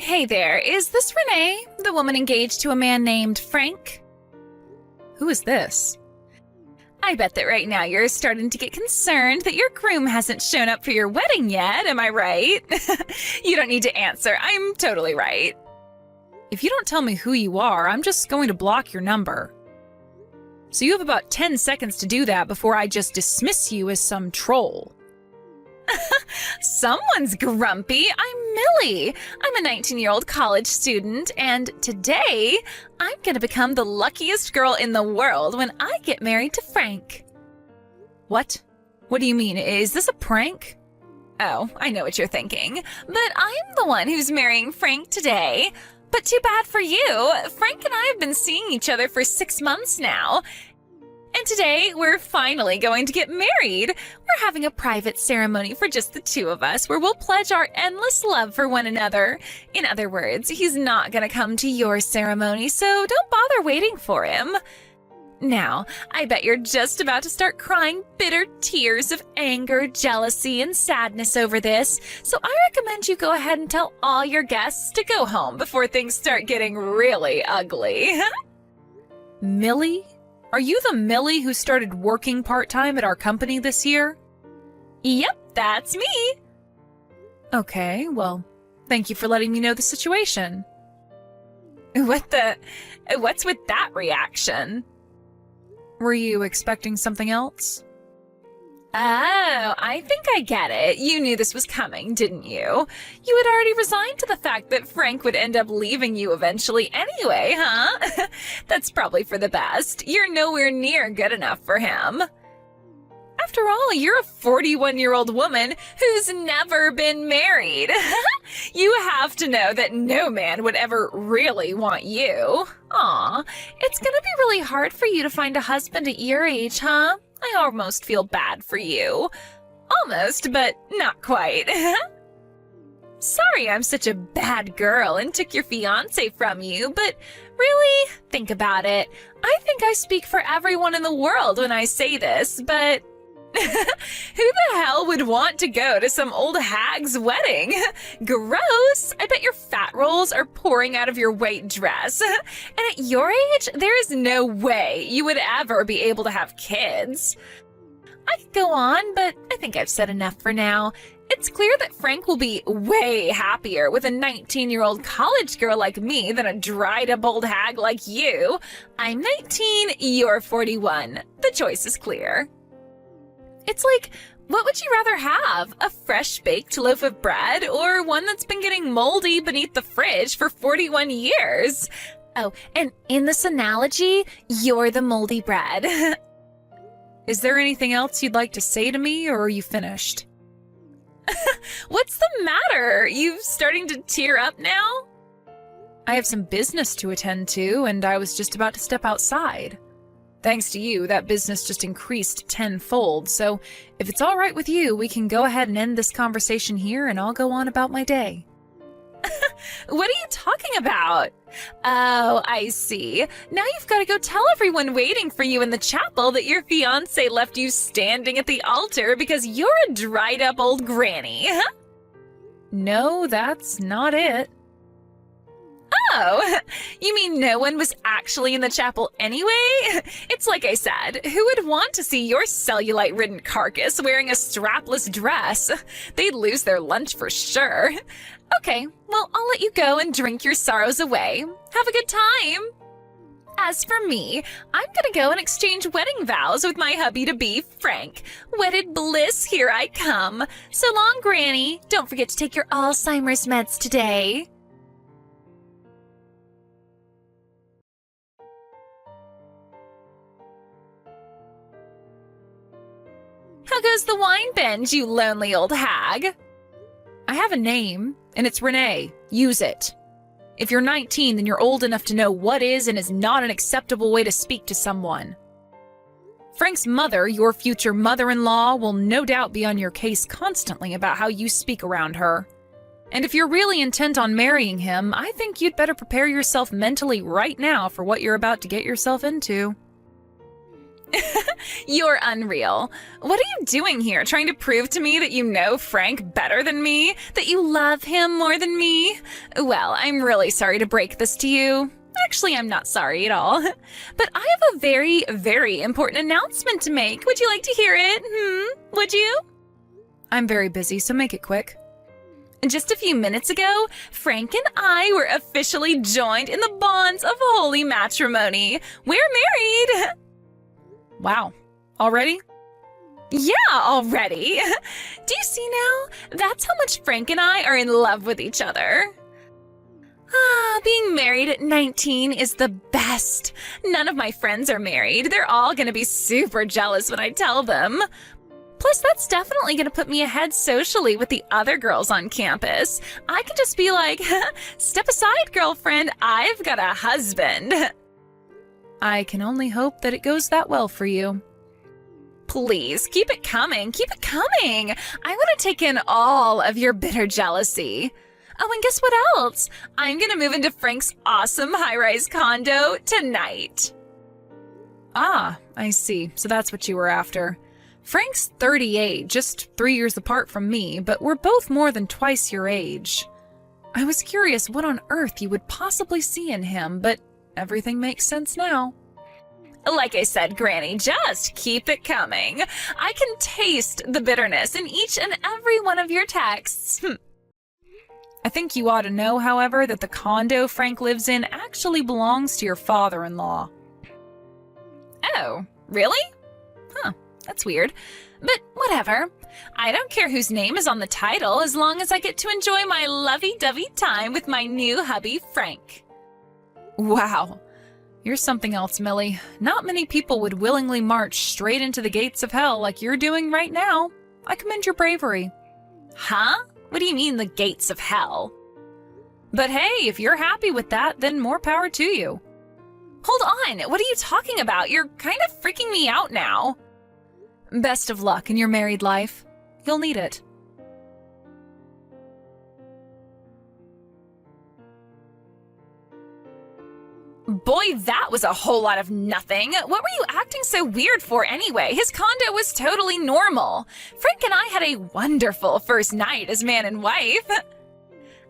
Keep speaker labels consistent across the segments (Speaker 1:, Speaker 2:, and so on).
Speaker 1: Hey there, is this Renee, the woman engaged to a man named Frank?
Speaker 2: Who is this?
Speaker 1: I bet that right now you're starting to get concerned that your groom hasn't shown up for your wedding yet, am I right? You don't need to answer, I'm totally right.
Speaker 2: If you don't tell me who you are, I'm just going to block your number. So you have about 10 seconds to do that before I just dismiss you as some troll.
Speaker 1: Someone's grumpy. I'm Millie. I'm a 19-year-old college student, and today I'm gonna become the luckiest girl in the world when I get married to Frank.
Speaker 2: What? What do you mean? Is this a prank?
Speaker 1: Oh, I know what you're thinking, but I'm the one who's marrying Frank today. But too bad for you. Frank and I have been seeing each other for 6 months now. And today, we're finally going to get married. We're having a private ceremony for just the two of us where we'll pledge our endless love for one another. In other words, he's not going to come to your ceremony, so don't bother waiting for him. Now, I bet you're just about to start crying bitter tears of anger, jealousy, and sadness over this, so I recommend you go ahead and tell all your guests to go home before things start getting really ugly.
Speaker 2: Millie? Are you the Millie who started working part-time at our company this year?
Speaker 1: Yep, that's me.
Speaker 2: Okay, well, thank you for letting me know the situation.
Speaker 1: What's with that reaction?
Speaker 2: Were you expecting something else?
Speaker 1: Oh, I think I get it. You knew this was coming, didn't you? You had already resigned to the fact that Frank would end up leaving you eventually anyway, huh? That's probably for the best. You're nowhere near good enough for him. After all, you're a 41-year-old woman who's never been married. You have to know that no man would ever really want you. Aw, it's gonna be really hard for you to find a husband at your age, huh? I almost feel bad for you. Almost, but not quite. Sorry I'm such a bad girl and took your fiance from you, but really, think about it. I think I speak for everyone in the world when I say this, but who the hell would want to go to some old hag's wedding? Gross! I bet your fat rolls are pouring out of your white dress. And at your age, there is no way you would ever be able to have kids. I could go on, but I think I've said enough for now. It's clear that Frank will be way happier with a 19-year-old college girl like me than a dried-up old hag like you. I'm 19, you're 41. The choice is clear. It's like, what would you rather have? A fresh-baked loaf of bread or one that's been getting moldy beneath the fridge for 41 years? Oh, and in this analogy, you're the moldy bread.
Speaker 2: Is there anything else you'd like to say to me, or are you finished?
Speaker 1: What's the matter? Are you starting to tear up now?
Speaker 2: I have some business to attend to, and I was just about to step outside. Thanks to you, that business just increased tenfold, so if it's all right with you, we can go ahead and end this conversation here and I'll go on about my day.
Speaker 1: What are you talking about? Oh, I see. Now you've got to go tell everyone waiting for you in the chapel that your fiancé left you standing at the altar because you're a dried-up old granny.
Speaker 2: No, that's not it.
Speaker 1: Oh, you mean no one was actually in the chapel anyway? It's like I said, who would want to see your cellulite-ridden carcass wearing a strapless dress? They'd lose their lunch for sure. Okay, well, I'll let you go and drink your sorrows away. Have a good time. As for me, I'm gonna go and exchange wedding vows with my hubby-to-be, Frank. Wedded bliss, here I come. So long, Granny. Don't forget to take your Alzheimer's meds today. How goes the wine binge, you lonely old hag?
Speaker 2: I have a name, and it's Renee. Use it. If you're 19, then you're old enough to know what is and is not an acceptable way to speak to someone. Frank's mother, your future mother-in-law, will no doubt be on your case constantly about how you speak around her. And if you're really intent on marrying him, I think you'd better prepare yourself mentally right now for what you're about to get yourself into.
Speaker 1: You're unreal. What are you doing here? Trying to prove to me that you know Frank better than me? That you love him more than me? Well, I'm really sorry to break this to you. Actually, I'm not sorry at all. But I have a very, very important announcement to make. Would you like to hear it? Would you?
Speaker 2: I'm very busy, so make it quick.
Speaker 1: Just a few minutes ago, Frank and I were officially joined in the bonds of holy matrimony. We're married!
Speaker 2: Wow. Already?
Speaker 1: Yeah, already. Do you see now? That's how much Frank and I are in love with each other. Being married at 19 is the best. None of my friends are married. They're all gonna be super jealous when I tell them. Plus, that's definitely going to put me ahead socially with the other girls on campus. I can just be like, step aside, girlfriend, I've got a husband.
Speaker 2: I can only hope that it goes that well for you.
Speaker 1: Please, keep it coming, keep it coming. I want to take in all of your bitter jealousy. Oh, and guess what else? I'm going to move into Frank's awesome high-rise condo tonight.
Speaker 2: Ah, I see. So that's what you were after. Frank's 38, just 3 years apart from me, but we're both more than twice your age. I was curious what on earth you would possibly see in him, but everything makes sense now.
Speaker 1: Like I said, Granny, just keep it coming. I can taste the bitterness in each and every one of your texts.
Speaker 2: I think you ought to know, however, that the condo Frank lives in actually belongs to your father-in-law.
Speaker 1: Oh, really? Huh. That's weird. But whatever. I don't care whose name is on the title as long as I get to enjoy my lovey-dovey time with my new hubby, Frank.
Speaker 2: Wow. You're something else, Millie. Not many people would willingly march straight into the gates of hell like you're doing right now. I commend your bravery.
Speaker 1: Huh? What do you mean, the gates of hell?
Speaker 2: But hey, if you're happy with that, then more power to you.
Speaker 1: Hold on. What are you talking about? You're kind of freaking me out now.
Speaker 2: Best of luck in your married life. You'll need it.
Speaker 1: Boy, that was a whole lot of nothing. What were you acting so weird for anyway? His condo was totally normal. Frank and I had a wonderful first night as man and wife.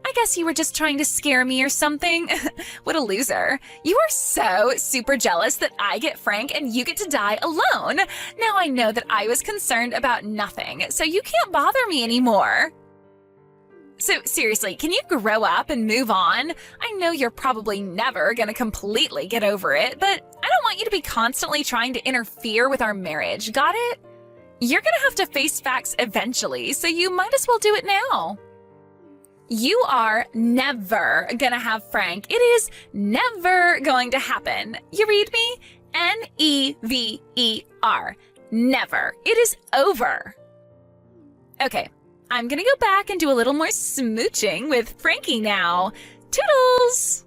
Speaker 1: I guess you were just trying to scare me or something. What a loser. You are so super jealous that I get Frank and you get to die alone. Now I know that I was concerned about nothing, so you can't bother me anymore. So seriously, can you grow up and move on? I know you're probably never gonna completely get over it, but I don't want you to be constantly trying to interfere with our marriage, got it? You're gonna have to face facts eventually, so you might as well do it now. You are never gonna have Frank. It is never going to happen. You read me? Never. Never. It is over. Okay, I'm gonna go back and do a little more smooching with Frankie now. Toodles!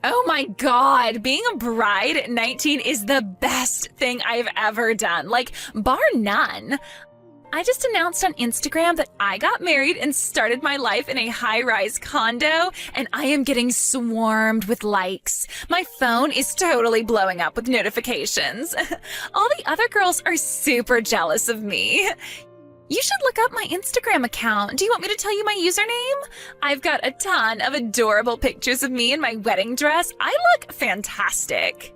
Speaker 1: Oh my God, being a bride at 19 is the best thing I've ever done, like bar none. I just announced on Instagram that I got married and started my life in a high-rise condo, and I am getting swarmed with likes. My phone is totally blowing up with notifications. All the other girls are super jealous of me. You should look up my Instagram account. Do you want me to tell you my username? I've got a ton of adorable pictures of me in my wedding dress. I look fantastic.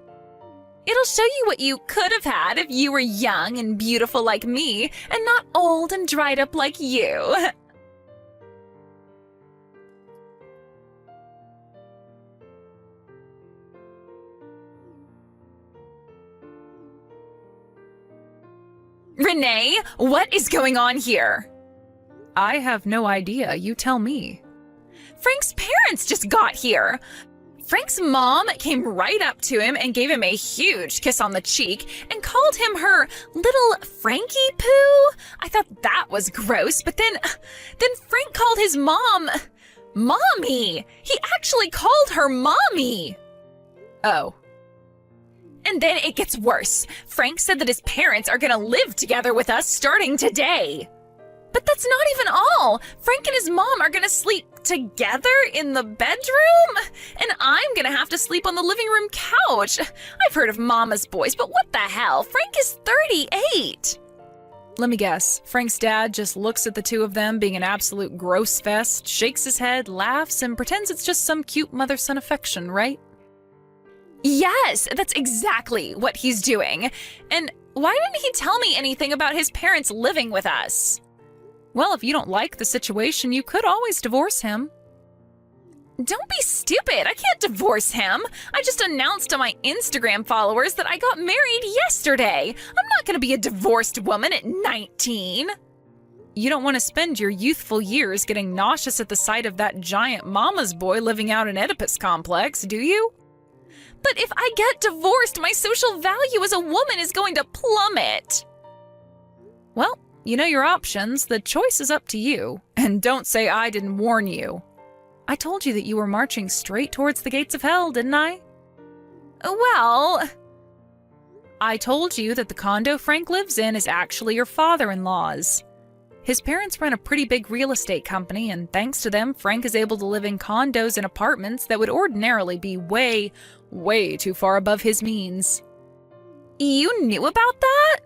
Speaker 1: It'll show you what you could have had if you were young and beautiful like me and not old and dried up like you. Renee, what is going on here?
Speaker 2: I have no idea. You tell me.
Speaker 1: Frank's parents just got here. Frank's mom came right up to him and gave him a huge kiss on the cheek and called him her little Frankie poo. I thought that was gross, but then Frank called his mom Mommy. He actually called her Mommy.
Speaker 2: Oh.
Speaker 1: And then it gets worse. Frank said that his parents are gonna live together with us starting today. But that's not even all. Frank and his mom are gonna sleep together in the bedroom, and I'm gonna have to sleep on the living room couch. I've heard of mama's boys, but what the hell? Frank is 38.
Speaker 2: Let me guess. Frank's dad just looks at the two of them being an absolute gross fest, shakes his head, laughs, and pretends it's just some cute mother-son affection, right?
Speaker 1: Yes, that's exactly what he's doing. And why didn't he tell me anything about his parents living with us?
Speaker 2: Well, if you don't like the situation, you could always divorce him.
Speaker 1: Don't be stupid. I can't divorce him. I just announced to my Instagram followers that I got married yesterday. I'm not going to be a divorced woman at 19.
Speaker 2: You don't want to spend your youthful years getting nauseous at the sight of that giant mama's boy living out an Oedipus complex, do you?
Speaker 1: But if I get divorced, my social value as a woman is going to plummet.
Speaker 2: Well, you know your options. The choice is up to you. And don't say I didn't warn you. I told you that you were marching straight towards the gates of hell, didn't I?
Speaker 1: Well,
Speaker 2: I told you that the condo Frank lives in is actually your father-in-law's. His parents run a pretty big real estate company, and thanks to them, Frank is able to live in condos and apartments that would ordinarily be way, way too far above his means.
Speaker 1: You knew about that?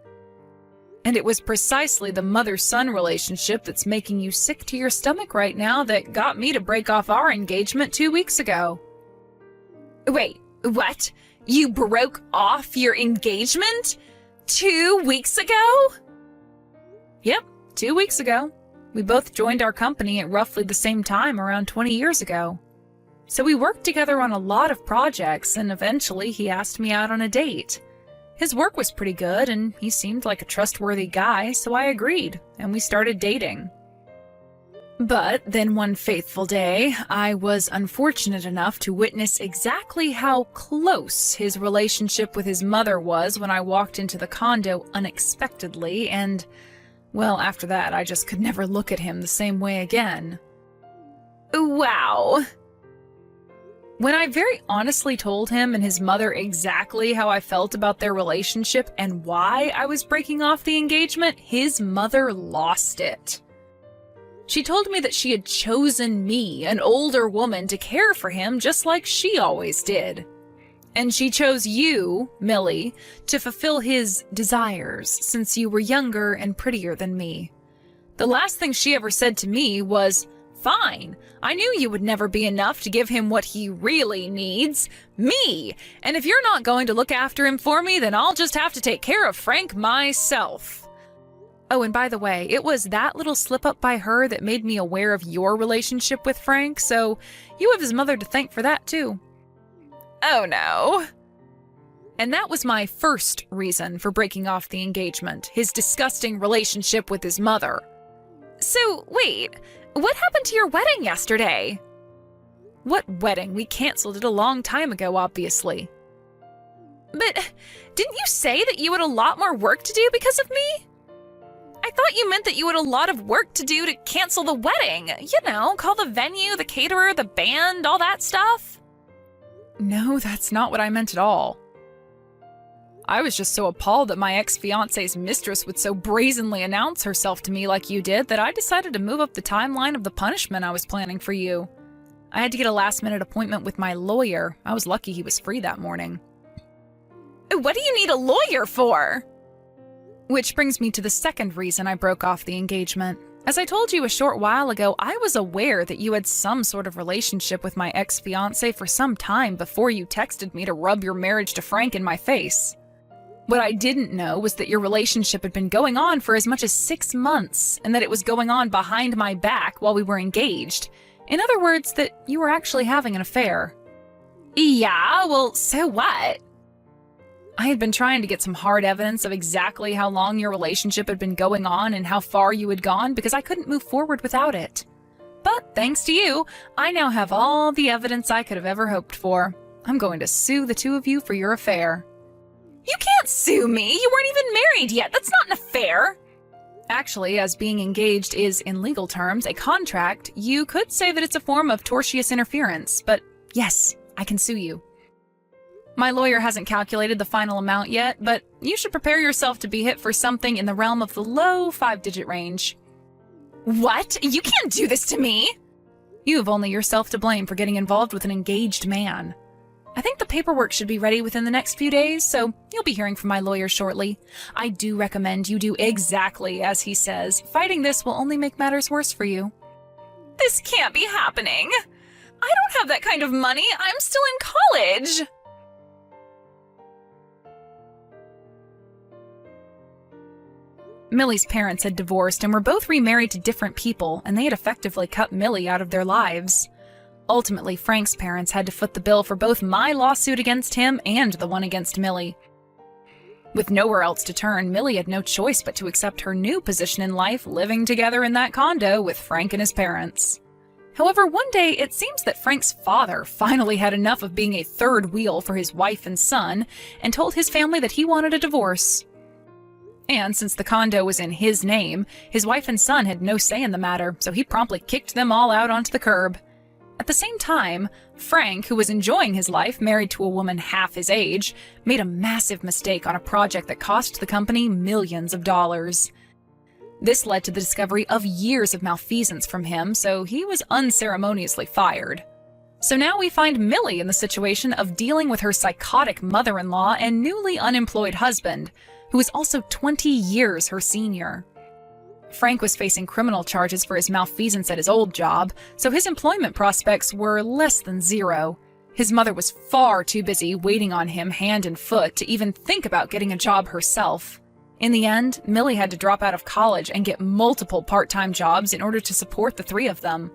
Speaker 2: And it was precisely the mother-son relationship that's making you sick to your stomach right now that got me to break off our engagement 2 weeks ago.
Speaker 1: Wait, what? You broke off your engagement 2 weeks ago?
Speaker 2: Yep, 2 weeks ago. We both joined our company at roughly the same time around 20 years ago. So we worked together on a lot of projects, and eventually he asked me out on a date. His work was pretty good, and he seemed like a trustworthy guy, so I agreed, and we started dating. But then one faithful day, I was unfortunate enough to witness exactly how close his relationship with his mother was when I walked into the condo unexpectedly, and, well, after that, I just could never look at him the same way again.
Speaker 1: Wow.
Speaker 2: When I very honestly told him and his mother exactly how I felt about their relationship and why I was breaking off the engagement, his mother lost it. She told me that she had chosen me, an older woman, to care for him just like she always did. And she chose you, Millie, to fulfill his desires since you were younger and prettier than me. The last thing she ever said to me was, "Fine, I knew you would never be enough to give him what he really needs, me, and if you're not going to look after him for me, then I'll just have to take care of Frank myself." Oh, and by the way, it was that little slip-up by her that made me aware of your relationship with Frank, so you have his mother to thank for that, too.
Speaker 1: Oh, no.
Speaker 2: And that was my first reason for breaking off the engagement, his disgusting relationship with his mother.
Speaker 1: So, wait, what happened to your wedding yesterday?
Speaker 2: What wedding? We canceled it a long time ago, obviously.
Speaker 1: But didn't you say that you had a lot more work to do because of me? I thought you meant that you had a lot of work to do to cancel the wedding. You know, call the venue, the caterer, the band, all that stuff.
Speaker 2: No, that's not what I meant at all. I was just so appalled that my ex-fiance's mistress would so brazenly announce herself to me like you did that I decided to move up the timeline of the punishment I was planning for you. I had to get a last-minute appointment with my lawyer. I was lucky he was free that morning.
Speaker 1: What do you need a lawyer for?
Speaker 2: Which brings me to the second reason I broke off the engagement. As I told you a short while ago, I was aware that you had some sort of relationship with my ex-fiance for some time before you texted me to rub your marriage to Frank in my face. What I didn't know was that your relationship had been going on for as much as 6 months, and that it was going on behind my back while we were engaged. In other words, that you were actually having an affair.
Speaker 1: Yeah, well, so what?
Speaker 2: I had been trying to get some hard evidence of exactly how long your relationship had been going on and how far you had gone because I couldn't move forward without it. But thanks to you, I now have all the evidence I could have ever hoped for. I'm going to sue the two of you for your affair.
Speaker 1: You can't sue me. You weren't even married yet. That's not an affair.
Speaker 2: Actually, as being engaged is, in legal terms, a contract, you could say that it's a form of tortious interference. But yes, I can sue you. My lawyer hasn't calculated the final amount yet, but you should prepare yourself to be hit for something in the realm of the low 5-digit range.
Speaker 1: What? You can't do this to me!
Speaker 2: You have only yourself to blame for getting involved with an engaged man. I think the paperwork should be ready within the next few days, so you'll be hearing from my lawyer shortly. I do recommend you do exactly as he says. Fighting this will only make matters worse for you.
Speaker 1: This can't be happening. I don't have that kind of money. I'm still in college.
Speaker 2: Millie's parents had divorced and were both remarried to different people, and they had effectively cut Millie out of their lives. Ultimately, Frank's parents had to foot the bill for both my lawsuit against him and the one against Millie. With nowhere else to turn, Millie had no choice but to accept her new position in life, living together in that condo with Frank and his parents. However, one day it seems that Frank's father finally had enough of being a third wheel for his wife and son and told his family that he wanted a divorce. And since the condo was in his name, his wife and son had no say in the matter, so he promptly kicked them all out onto the curb. At the same time, Frank, who was enjoying his life married to a woman half his age, made a massive mistake on a project that cost the company millions of dollars. This led to the discovery of years of malfeasance from him, so he was unceremoniously fired. So now we find Millie in the situation of dealing with her psychotic mother-in-law and newly unemployed husband, who is also 20 years her senior. Frank was facing criminal charges for his malfeasance at his old job, so his employment prospects were less than zero. His mother was far too busy waiting on him hand and foot to even think about getting a job herself. In the end, Millie had to drop out of college and get multiple part-time jobs in order to support the three of them.